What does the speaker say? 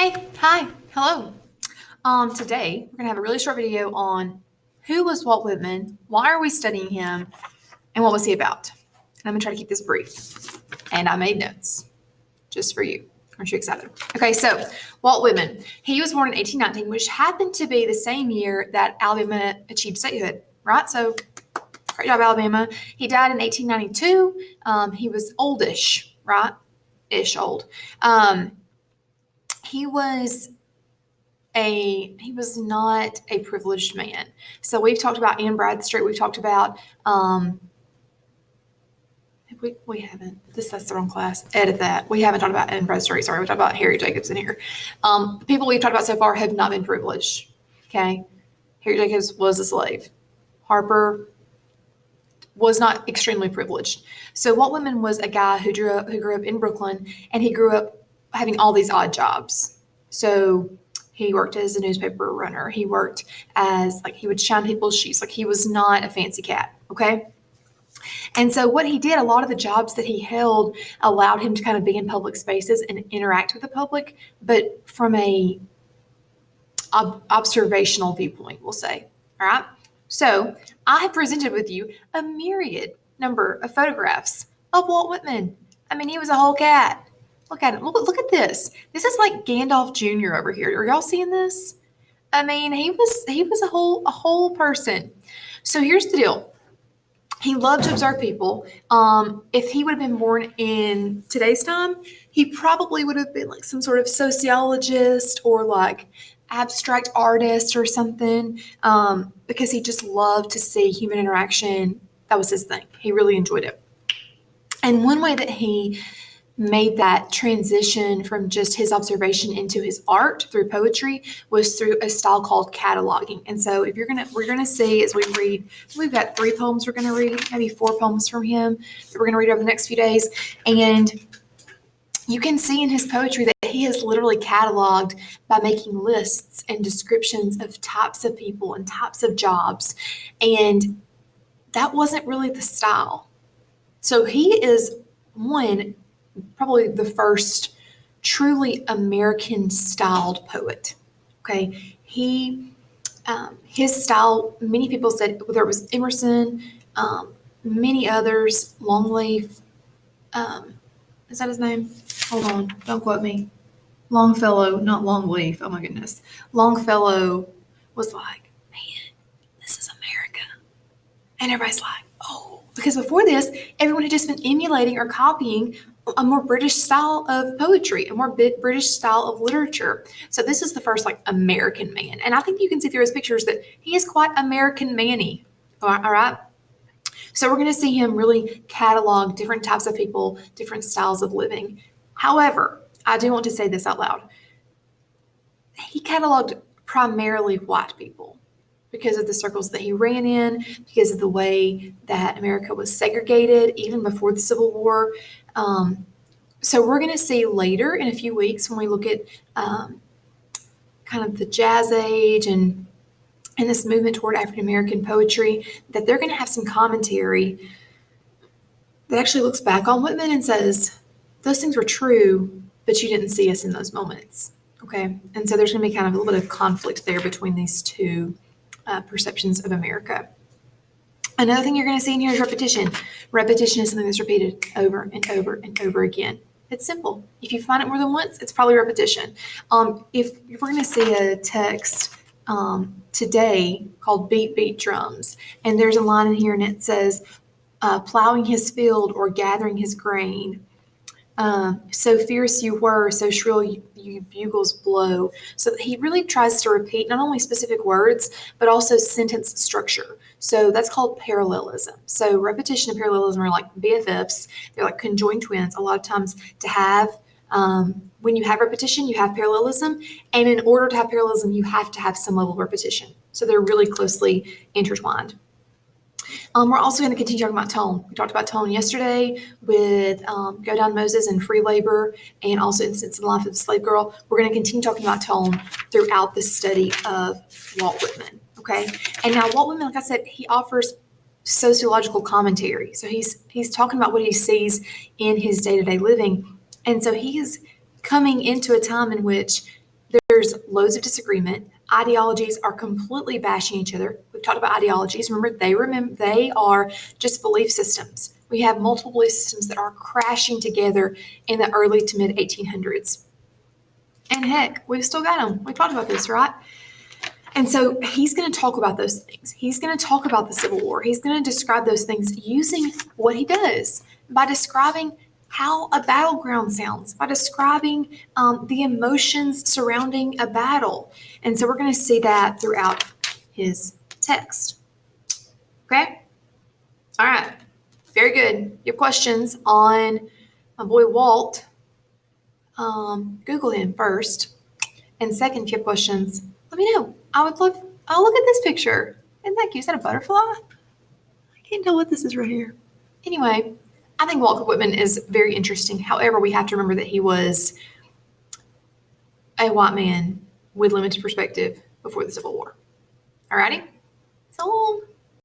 Hey, hi, hello. Today we're gonna have a really short video on who was Walt Whitman, why are we studying him, and what was he about. And I'm gonna try to keep this brief. And I made notes just for you. Aren't you excited? Okay, so Walt Whitman, he was born in 1819, which happened to be the same year that Alabama achieved statehood, right? So great job, Alabama. He died in 1892. He was oldish, right? Ish old. He was he was not a privileged man. So we've talked about Anne Bradstreet. We've talked about we haven't. That's the wrong class. Edit that. We haven't talked about Anne Bradstreet. Sorry, we talked about Harry Jacobs in here. The people we've talked about so far have not been privileged. Okay, Harry Jacobs was a slave. Harper was not extremely privileged. So Walt Whitman was a guy who grew up in Brooklyn, and he grew up having all these odd jobs. So he worked as a newspaper runner. He worked as he would shine people's shoes. He was not a fancy cat. Okay. And so what he did, a lot of the jobs that he held allowed him to kind of be in public spaces and interact with the public, but from a observational viewpoint, we'll say. All right. So I have presented with you a myriad number of photographs of Walt Whitman. I mean, he was a whole cat. Look at him. Look at this. This is like Gandalf Jr. over here. Are y'all seeing this? I mean, he was a whole person. So here's the deal. He loved to observe people. If he would have been born in today's time, he probably would have been like some sort of sociologist or like abstract artist or something, because he just loved to see human interaction. That was his thing. He really enjoyed it. And one way that he made that transition from just his observation into his art through poetry was through a style called cataloging. And so we're gonna see as we read, we've got 3 poems we're gonna read, maybe 4 poems from him that we're gonna read over the next few days. And you can see in his poetry that he has literally cataloged by making lists and descriptions of types of people and types of jobs. And that wasn't really the style. So he is probably the first truly American styled poet. Okay. His style, many people said, whether it was Emerson, many others, Longleaf, is that his name? Hold on, don't quote me. Longfellow, not Longleaf. Oh my goodness. Longfellow was like, man, this is America. And everybody's like, oh, because before this, everyone had just been emulating or copying a more British style of poetry, a more British style of literature. So this is the first American man. And I think you can see through his pictures that he is quite American man-y. All right. So we're going to see him really catalog different types of people, different styles of living. However, I do want to say this out loud. He cataloged primarily white people because of the circles that he ran in, because of the way that America was segregated even before the Civil War. So we're going to see later in a few weeks when we look at kind of the Jazz Age and this movement toward African American poetry, that they're going to have some commentary that actually looks back on Whitman and says, those things were true, but you didn't see us in those moments. Okay. And so there's going to be kind of a little bit of conflict there between these two perceptions of America. Another thing you're going to see in here is repetition. Repetition is something that's repeated over and over and over again. It's simple. If you find it more than once, it's probably repetition. If we're going to see a text today called Beat, Beat Drums, and there's a line in here and it says, plowing his field or gathering his grain. So fierce you were, so shrill you bugles blow. So he really tries to repeat not only specific words, but also sentence structure. So that's called parallelism. So repetition and parallelism are like BFFs. They're like conjoined twins. A lot of times to have, when you have repetition, you have parallelism. And in order to have parallelism, you have to have some level of repetition. So they're really closely intertwined. We're also going to continue talking about tone. We talked about tone yesterday with Go Down Moses and free labor, and also Incidents in the Life of the Slave Girl. We're going to continue talking about tone throughout the study of Walt Whitman. Okay. And now Walt Whitman, like I said, he offers sociological commentary. So he's talking about what he sees in his day-to-day living. And so he is coming into a time in which loads of disagreement. Ideologies are completely bashing each other. We've talked about ideologies. Remember they are just belief systems. We have multiple belief systems that are crashing together in the early to mid 1800s. And heck, we've still got them. We talked about this, right? And so he's going to talk about those things. He's going to talk about the Civil War. He's going to describe those things using what he does by describing how a battleground sounds, by describing the emotions surrounding a battle. And so we're going to see that throughout his text. Okay? All right. Very good. Your questions on my boy Walt, Google him first. And second, if you have questions, let me know. I would love, oh, look at this picture. Isn't that cute? Is that a butterfly? I can't tell what this is right here. Anyway, I think Walt Whitman is very interesting. However, we have to remember that he was a white man with limited perspective before the Civil War. Alrighty? So long.